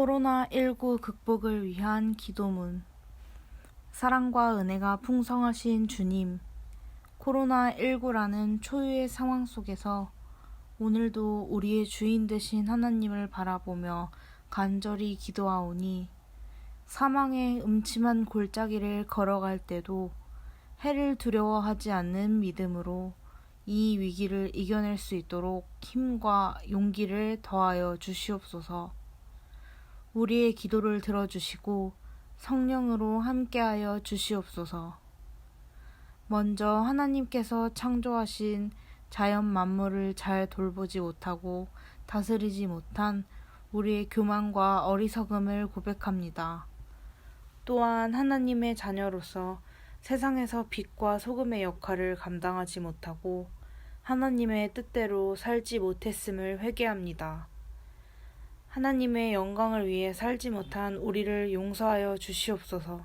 코로나19 극복을 위한 기도문. 사랑과 은혜가 풍성하신 주님, 코로나19라는 초유의 상황 속에서 오늘도 우리의 주인 되신 하나님을 바라보며 간절히 기도하오니, 사망의 음침한 골짜기를 걸어갈 때도 해를 두려워하지 않는 믿음으로 이 위기를 이겨낼 수 있도록 힘과 용기를 더하여 주시옵소서. 우리의 기도를 들어주시고 성령으로 함께하여 주시옵소서. 먼저 하나님께서 창조하신 자연 만물을 잘 돌보지 못하고 다스리지 못한 우리의 교만과 어리석음을 고백합니다. 또한 하나님의 자녀로서 세상에서 빛과 소금의 역할을 감당하지 못하고 하나님의 뜻대로 살지 못했음을 회개합니다. 하나님의 영광을 위해 살지 못한 우리를 용서하여 주시옵소서.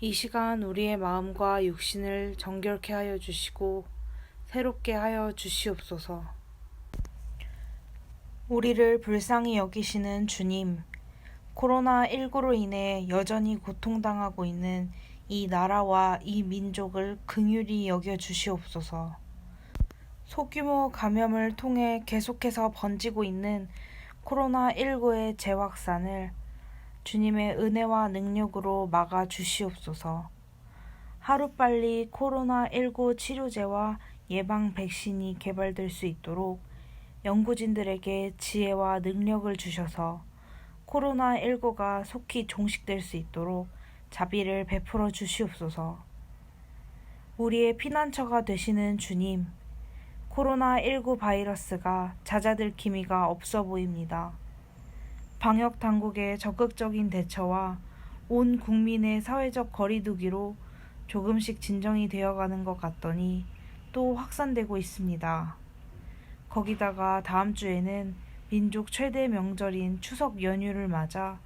이 시간 우리의 마음과 육신을 정결케 하여 주시고 새롭게 하여 주시옵소서. 우리를 불쌍히 여기시는 주님, 코로나19로 인해 여전히 고통당하고 있는 이 나라와 이 민족을 긍휼히 여겨 주시옵소서. 소규모 감염을 통해 계속해서 번지고 있는 코로나19의 재확산을 주님의 은혜와 능력으로 막아 주시옵소서. 하루빨리 코로나19 치료제와 예방 백신이 개발될 수 있도록 연구진들에게 지혜와 능력을 주셔서 코로나19가 속히 종식될 수 있도록 자비를 베풀어 주시옵소서. 우리의 피난처가 되시는 주님, 코로나19 바이러스가 잦아들 기미가 없어 보입니다. 방역 당국의 적극적인 대처와 온 국민의 사회적 거리두기로 조금씩 진정이 되어가는 것 같더니 또 확산되고 있습니다. 거기다가 다음 주에는 민족 최대 명절인 추석 연휴를 맞아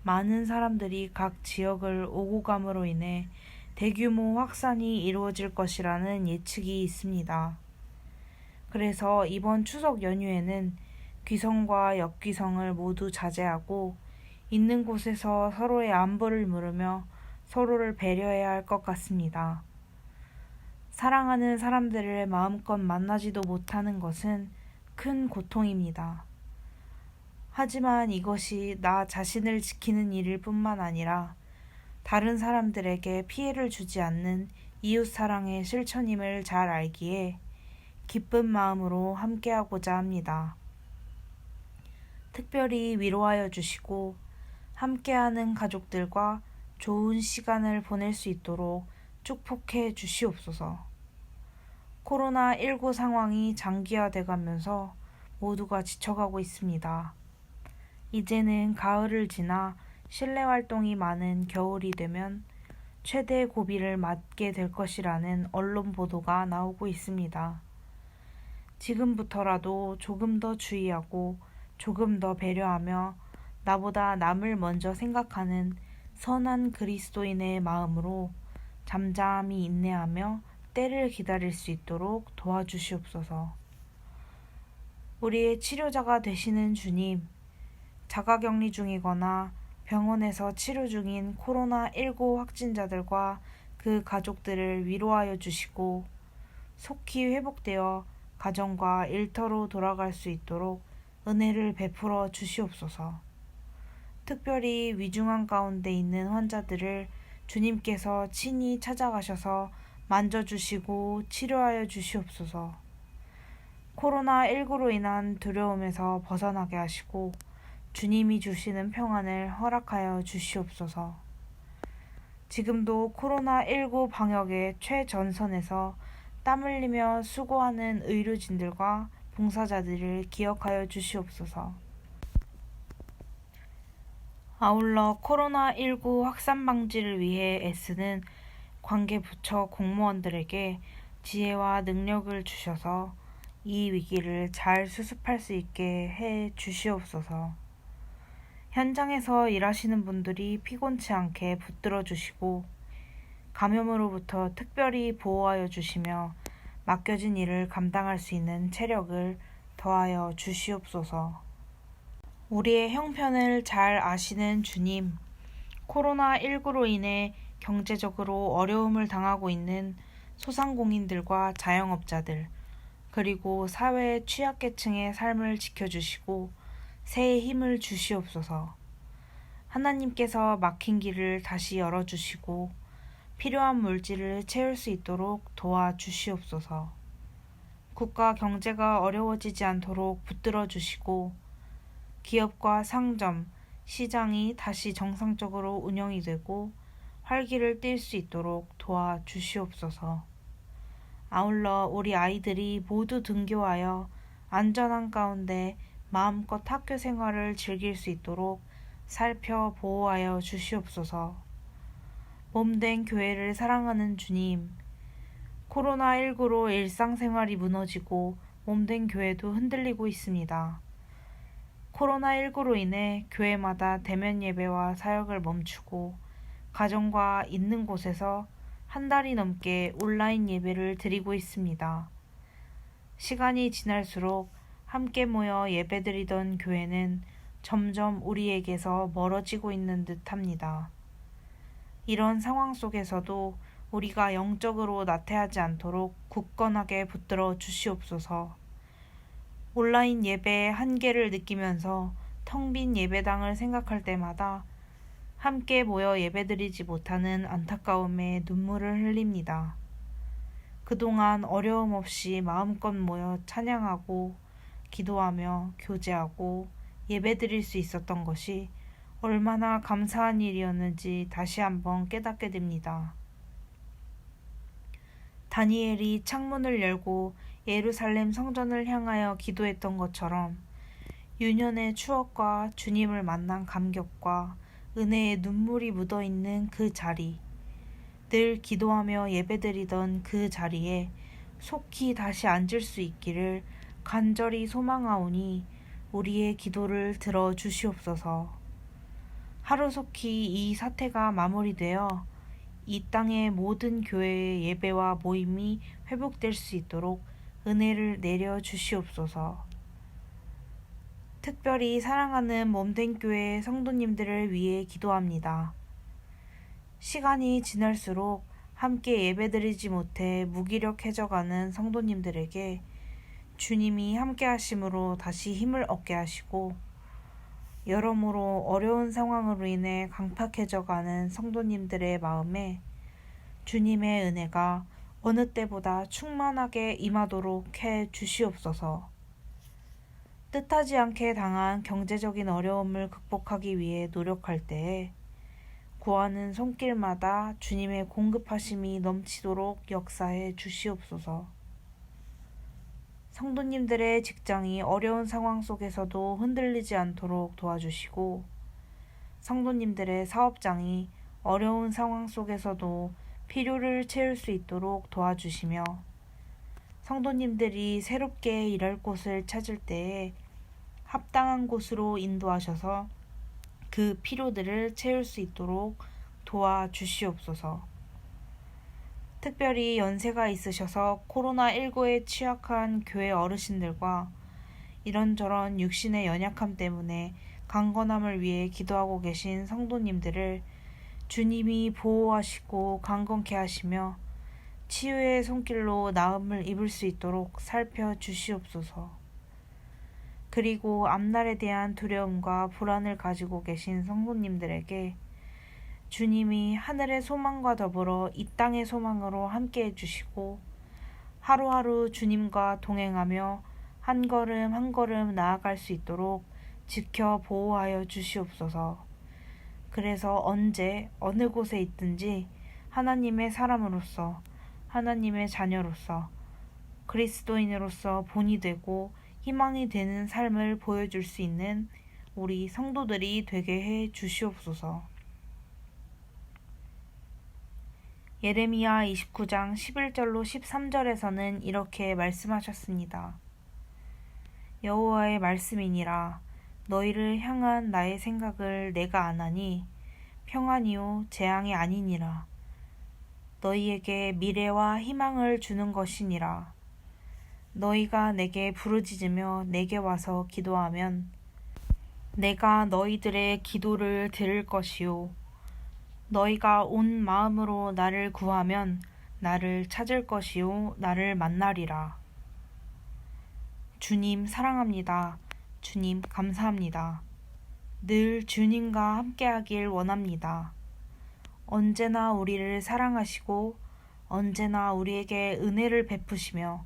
많은 사람들이 각 지역을 오고 감으로 인해 대규모 확산이 이루어질 것이라는 예측이 있습니다. 그래서 이번 추석 연휴에는 귀성과 역귀성을 모두 자제하고 있는 곳에서 서로의 안부를 물으며 서로를 배려해야 할 것 같습니다. 사랑하는 사람들을 마음껏 만나지도 못하는 것은 큰 고통입니다. 하지만 이것이 나 자신을 지키는 일일 뿐만 아니라 다른 사람들에게 피해를 주지 않는 이웃사랑의 실천임을 잘 알기에 기쁜 마음으로 함께하고자 합니다. 특별히 위로하여 주시고 함께하는 가족들과 좋은 시간을 보낼 수 있도록 축복해 주시옵소서. 코로나19 상황이 장기화돼가면서 모두가 지쳐가고 있습니다. 이제는 가을을 지나 실내 활동이 많은 겨울이 되면 최대 고비를 맞게 될 것이라는 언론 보도가 나오고 있습니다. 지금부터라도 조금 더 주의하고 조금 더 배려하며 나보다 남을 먼저 생각하는 선한 그리스도인의 마음으로 잠잠히 인내하며 때를 기다릴 수 있도록 도와주시옵소서. 우리의 치료자가 되시는 주님, 자가격리 중이거나 병원에서 치료 중인 코로나19 확진자들과 그 가족들을 위로하여 주시고 속히 회복되어 가정과 일터로 돌아갈 수 있도록 은혜를 베풀어 주시옵소서. 특별히 위중한 가운데 있는 환자들을 주님께서 친히 찾아가셔서 만져주시고 치료하여 주시옵소서. 코로나19로 인한 두려움에서 벗어나게 하시고 주님이 주시는 평안을 허락하여 주시옵소서. 지금도 코로나19 방역의 최전선에서 땀 흘리며 수고하는 의료진들과 봉사자들을 기억하여 주시옵소서. 아울러 코로나19 확산 방지를 위해 애쓰는 관계 부처 공무원들에게 지혜와 능력을 주셔서 이 위기를 잘 수습할 수 있게 해 주시옵소서. 현장에서 일하시는 분들이 피곤치 않게 붙들어 주시고 감염으로부터 특별히 보호하여 주시며 맡겨진 일을 감당할 수 있는 체력을 더하여 주시옵소서. 우리의 형편을 잘 아시는 주님, 코로나19로 인해 경제적으로 어려움을 당하고 있는 소상공인들과 자영업자들, 그리고 사회의 취약계층의 삶을 지켜주시고 새해 힘을 주시옵소서. 하나님께서 막힌 길을 다시 열어주시고 필요한 물질을 채울 수 있도록 도와주시옵소서. 국가 경제가 어려워지지 않도록 붙들어 주시고 기업과 상점, 시장이 다시 정상적으로 운영이 되고 활기를 띨 수 있도록 도와주시옵소서. 아울러 우리 아이들이 모두 등교하여 안전한 가운데 마음껏 학교 생활을 즐길 수 있도록 살펴 보호하여 주시옵소서. 몸된 교회를 사랑하는 주님, 코로나19로 일상생활이 무너지고 몸된 교회도 흔들리고 있습니다. 코로나19로 인해 교회마다 대면 예배와 사역을 멈추고 가정과 있는 곳에서 한 달이 넘게 온라인 예배를 드리고 있습니다. 시간이 지날수록 함께 모여 예배드리던 교회는 점점 우리에게서 멀어지고 있는 듯합니다. 이런 상황 속에서도 우리가 영적으로 나태하지 않도록 굳건하게 붙들어 주시옵소서. 온라인 예배의 한계를 느끼면서 텅 빈 예배당을 생각할 때마다 함께 모여 예배드리지 못하는 안타까움에 눈물을 흘립니다. 그동안 어려움 없이 마음껏 모여 찬양하고 기도하며 교제하고 예배드릴 수 있었던 것이 얼마나 감사한 일이었는지 다시 한번 깨닫게 됩니다. 다니엘이 창문을 열고 예루살렘 성전을 향하여 기도했던 것처럼 유년의 추억과 주님을 만난 감격과 은혜의 눈물이 묻어있는 그 자리, 늘 기도하며 예배드리던 그 자리에 속히 다시 앉을 수 있기를 간절히 소망하오니 우리의 기도를 들어주시옵소서. 하루속히 이 사태가 마무리되어 이 땅의 모든 교회의 예배와 모임이 회복될 수 있도록 은혜를 내려 주시옵소서. 특별히 사랑하는 몸된 교회 성도님들을 위해 기도합니다. 시간이 지날수록 함께 예배드리지 못해 무기력해져가는 성도님들에게 주님이 함께 하심으로 다시 힘을 얻게 하시고 여러모로 어려운 상황으로 인해 강팍해져가는 성도님들의 마음에 주님의 은혜가 어느 때보다 충만하게 임하도록 해 주시옵소서. 뜻하지 않게 당한 경제적인 어려움을 극복하기 위해 노력할 때에 구하는 손길마다 주님의 공급하심이 넘치도록 역사해 주시옵소서. 성도님들의 직장이 어려운 상황 속에서도 흔들리지 않도록 도와주시고 성도님들의 사업장이 어려운 상황 속에서도 필요를 채울 수 있도록 도와주시며 성도님들이 새롭게 일할 곳을 찾을 때에 합당한 곳으로 인도하셔서 그 필요들을 채울 수 있도록 도와주시옵소서. 특별히 연세가 있으셔서 코로나19에 취약한 교회 어르신들과 이런저런 육신의 연약함 때문에 강건함을 위해 기도하고 계신 성도님들을 주님이 보호하시고 강건케 하시며 치유의 손길로 나음을 입을 수 있도록 살펴주시옵소서. 그리고 앞날에 대한 두려움과 불안을 가지고 계신 성도님들에게 주님이 하늘의 소망과 더불어 이 땅의 소망으로 함께 해주시고 하루하루 주님과 동행하며 한 걸음 한 걸음 나아갈 수 있도록 지켜 보호하여 주시옵소서. 그래서 언제 어느 곳에 있든지 하나님의 사람으로서 하나님의 자녀로서 그리스도인으로서 본이 되고 희망이 되는 삶을 보여줄 수 있는 우리 성도들이 되게 해 주시옵소서. 예레미야 29장 11절로 13절에서는 이렇게 말씀하셨습니다. 여호와의 말씀이니라. 너희를 향한 나의 생각을 내가 아나니 평안이요 재앙이 아니니라. 너희에게 미래와 희망을 주는 것이니라. 너희가 내게 부르짖으며 내게 와서 기도하면 내가 너희들의 기도를 들을 것이요 너희가 온 마음으로 나를 구하면 나를 찾을 것이요 나를 만나리라. 주님 사랑합니다. 주님 감사합니다. 늘 주님과 함께하길 원합니다. 언제나 우리를 사랑하시고 언제나 우리에게 은혜를 베푸시며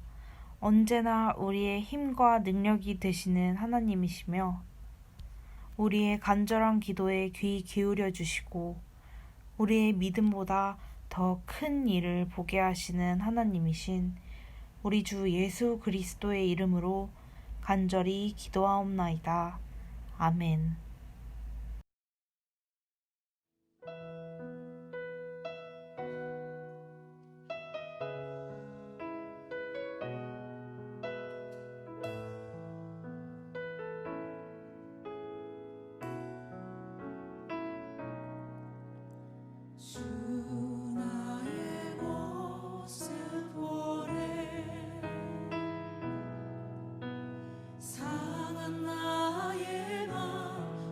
언제나 우리의 힘과 능력이 되시는 하나님이시며 우리의 간절한 기도에 귀 기울여 주시고 우리의 믿음보다 더 큰 일을 보게 하시는 하나님이신 우리 주 예수 그리스도의 이름으로 간절히 기도하옵나이다. 아멘. 주 나의 모습 보래 상한 나의 맘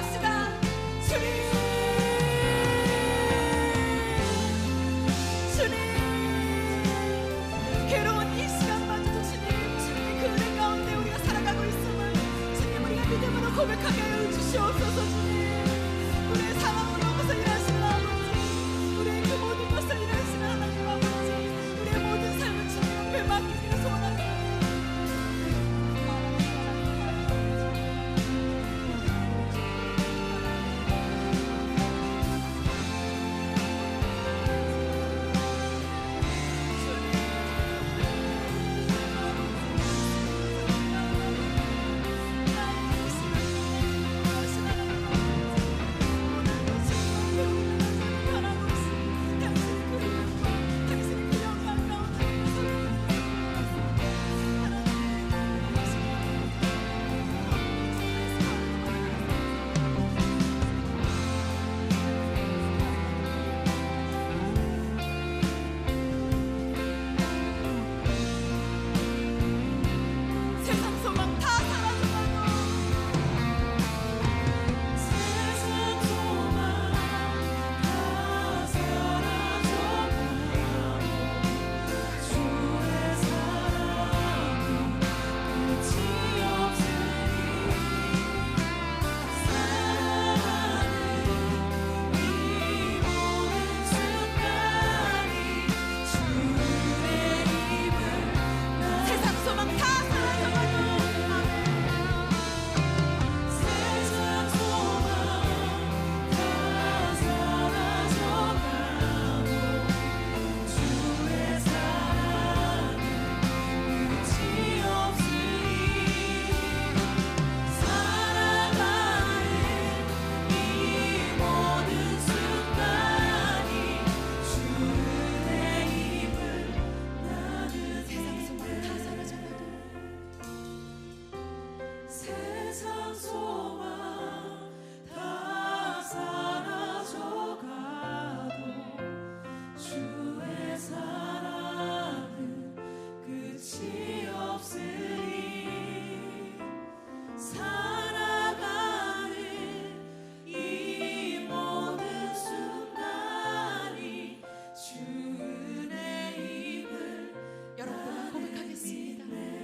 고백합시다. 주님, 주님, 괴로운 이 시간마저도 주님의 그 은혜 가운데 우리가 살아가고 있음을 주님 우리가 믿음으로 고백하게 하여 주시옵소서. 주님, 우리의 상황을 넘어서 일하시는 아버지, 우리의 그 모든 것을 일하시는 하나님 아버지, 우리의 모든 삶을 주님 앞에 맡기기를 소원합니다.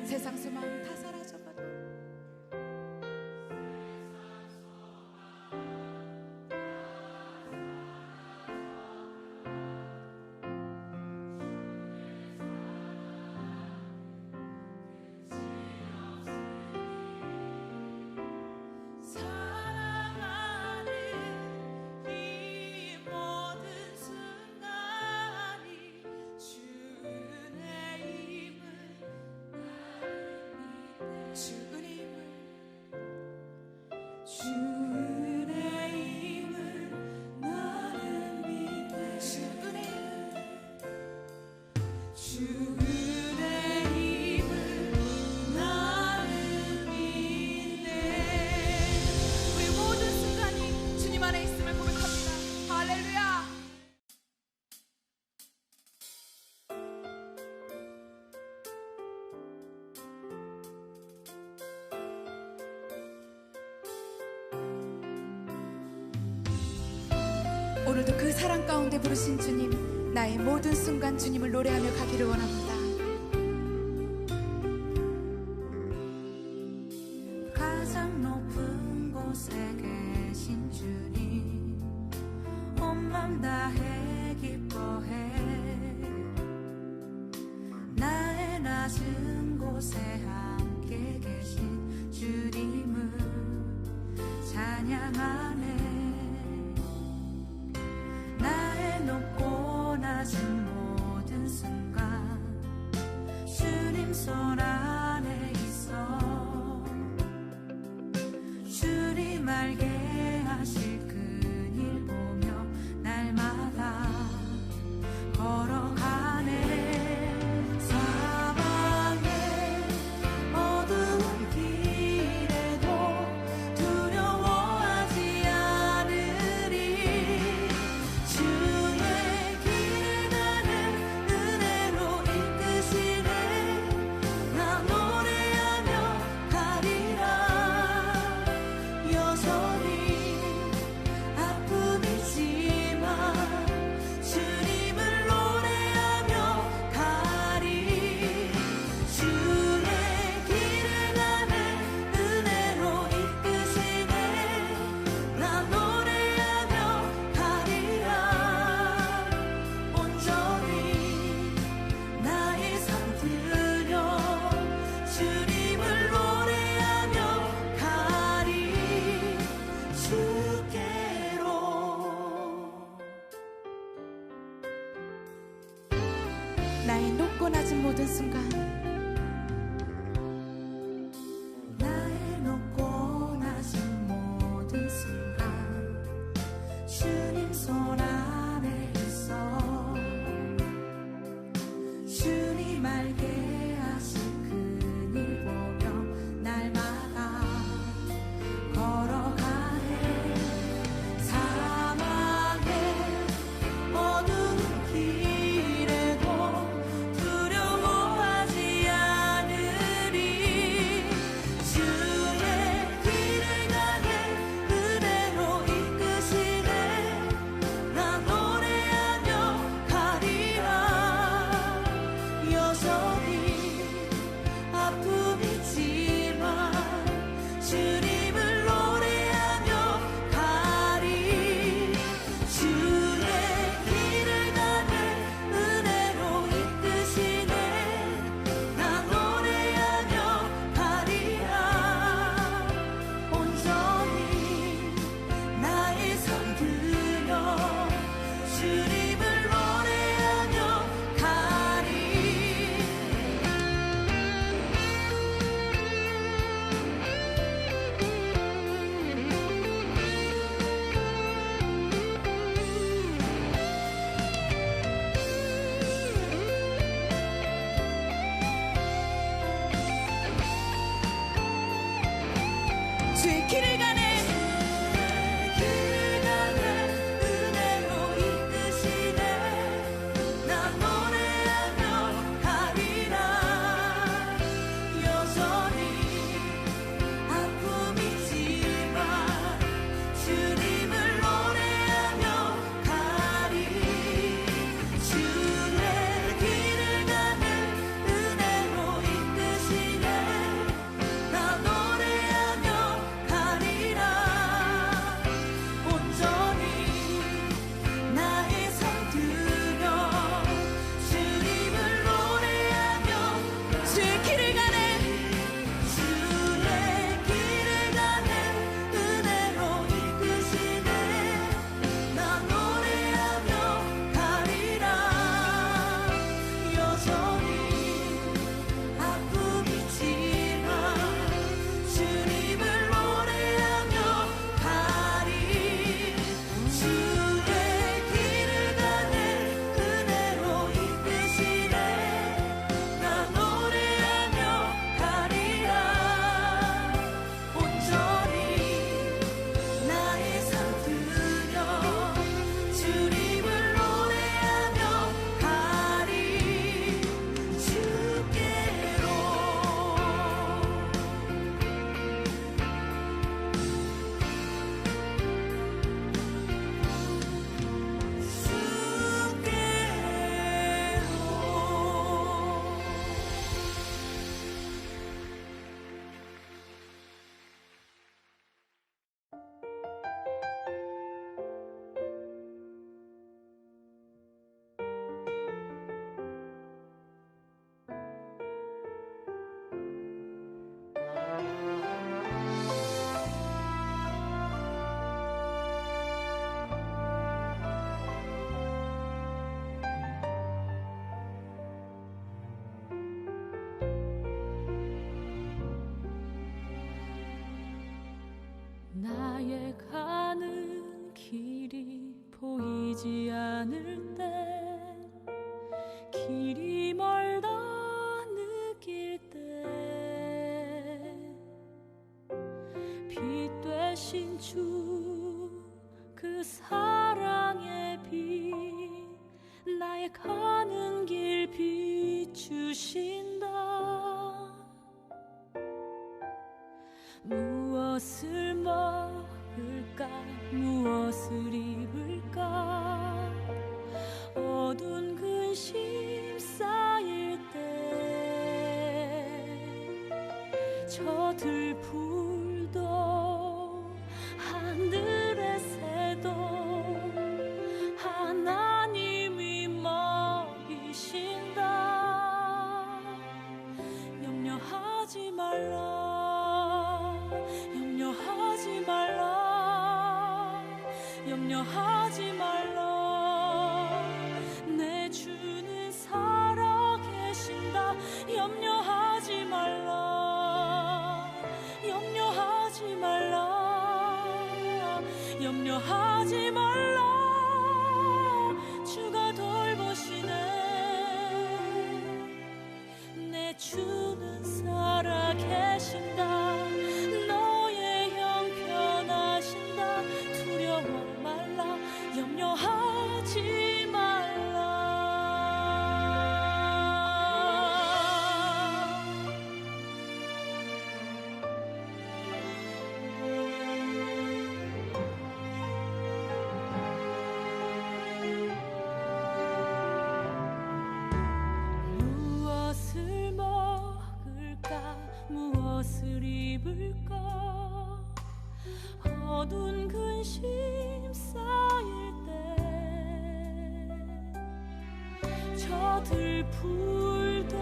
세상 소망 다 사라져가도 사랑하는 이 모든 순간이 주의 힘을 우리 모든 순간이 주님 안에 있음을 고백합니다. 할렐루야. 오늘도 그 사랑 가운데 부르신 주님, 나의 모든 순간 주님을 노래하며 가기를 원합니다. 가장 높은 곳에 계신 주님, 온 맘 다해 기뻐해. 나의 낮은 곳에 함께 계신 주님을 찬양하네. 나의 높고 낮은 모든 순간 주님 손 안에 있어. 주님 알게 하실 그 일 보며 날마다 걸어가네. 사방에 어두운 길에도 두려워하지 않으리. 주의 길 나는 은혜로 이끄시네. 나 노래하며 가리라. 여전히 놓고 낮은 모든 순간 나의 높고 낮은 모든 순간 주님 손 안에 있어 주님 알게 하신 그 일 보며 날마다 걸어가네 사막의 어두운 길에도 두려워하지 않으리 주의 길을 가네 은혜로 이끄시네 나 노래하며 가리라 여전히 아픔이지만 주님을 노래하며 가리 주의 길을 가네 은혜로 이끄시네 나 노래하며 가리라 온전히 나의 삶 들여 주님을 노래하며 가리 주의 길을 가네 길을 가네 은혜로 이끄시네 나 노래하며 가리라 여전히 아픔이지만 주님을 노래하며 가리 주의 길을 가네 은혜로 이끄시네 나 노래하며 가리라 온전히 나의 삶 들여 주님을 노래하며 주의 길을 가네 주의 길을 가네 은혜로 이끄시네 나 노래하며 가리라 여전히 아픔이지만 주님을 노래하며 가리 주의 길을 가네 은혜로 이끄시네 나 노래하며 가리라 온전히 나의 삶 들여 주님을 노래하며 가리 주께로 나의 가는 길이 보이지 않을 때 길이 멀다 느낄 때 빛 되신 주 그 사랑의 빛 나의 가는 길 비추신다 무엇을 먹을까 무엇을 입을까 어두운 근심 쌓일 때 저 들풀도 하늘의 새도 하나님이 먹이신다 염려하지 말라 염려하지 말라 염려하지 말라 내 주는 살아 계시 염려하지 말라 주가 돌보시네 내 주는 살아계신다 너의 형편하신다 두려워 말라 염려하지 말라 무엇을 먹을까 무엇을 입을까 어두운 근심 쌓일 때 저 들풀도